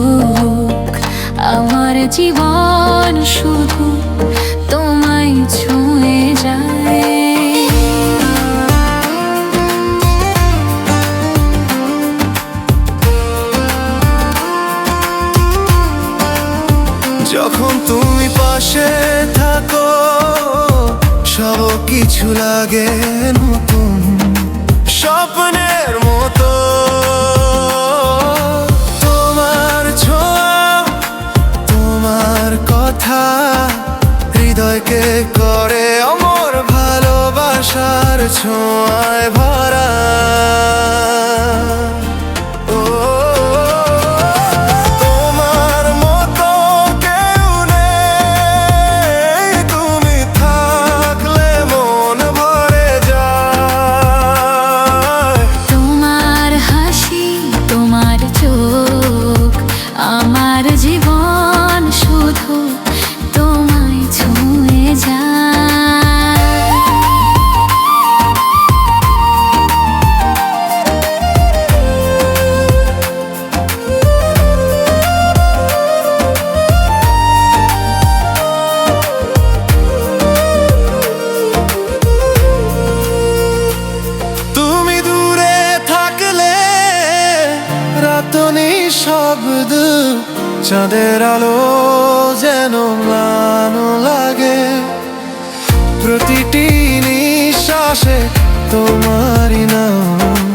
চোখ আমার জীবন শুধু তোমায় ছুঁয়ে যায়। যখন তুমি পাশে থাকো সব কিছু লাগে নতুন স্বপ্নের মতো। তোমার ছোঁয়া তোমার কথা হৃদয়কে করে অমর, ভালোবাসার ছোঁয়ায় ভরা। আমার জীবন শুধু তোমায় ছুঁয়ে যায়। তুমি দূরে থাকলে রাত নিঃশব্দ, চাঁদের আলো যেন ম্লান লাগে। প্রতিটি নিঃশ্বাসে তোমারই নাম,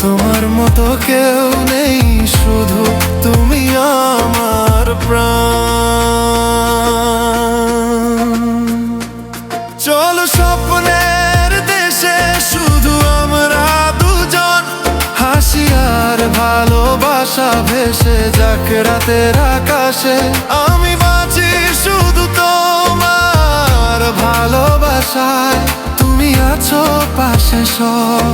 তোমার মতো কেউ নেই, শুধু তুমি আমার প্রাণ। চলো স্বপ্নের দেশে শুধু আমরা দুজন, হাসি আর ভালোবাসা ভেসে যাক রাতের আকাশে। আমি বাঁচি শুধু তোমার ভালোবাসায়, তুমি আছো পাশে সব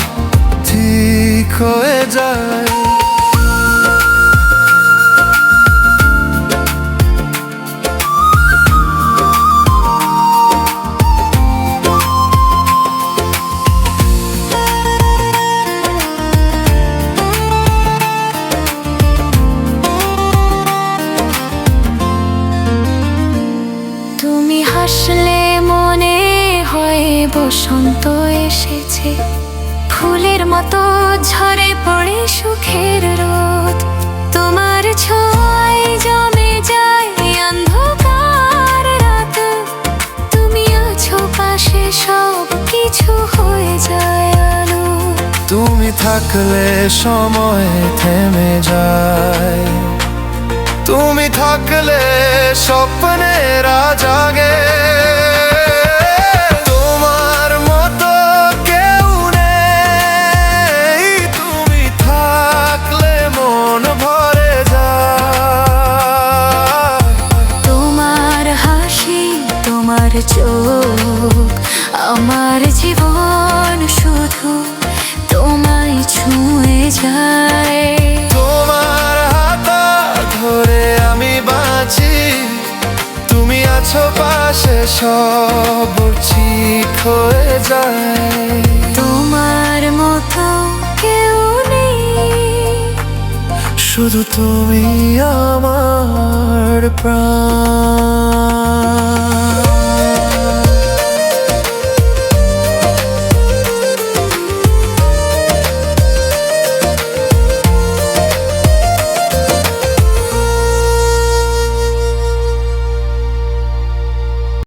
ঠিক হয়ে যায়। হাসলে মনে হয় বসন্ত এসেছে, ফুলের মতো ঝরে পড়ে সুখের রোদ। তোমার ছোঁয়ায় জমে যায় অন্ধকার রাত, তুমি আছো পাশে সব কিছু হয়ে যায় আলো। তুমি থাকলে সময় থেমে যায়, তুমি থাকলে স্বপ্নেরা জাগে। তোমার মতো কেউ নেই, তুমি থাকলে মন ভরে যায়। তোমার হাসি তোমার চোখ আমার জীবন শুধু তোমায় ছুঁয়ে যায়। তোমার হাত ধরে আমি বাঁচি, তুমি আছো পাশে সব ঠিক হয়ে যায়। তোমার মতো কেউ নেই, শুধু তুমি আমার প্রাণ।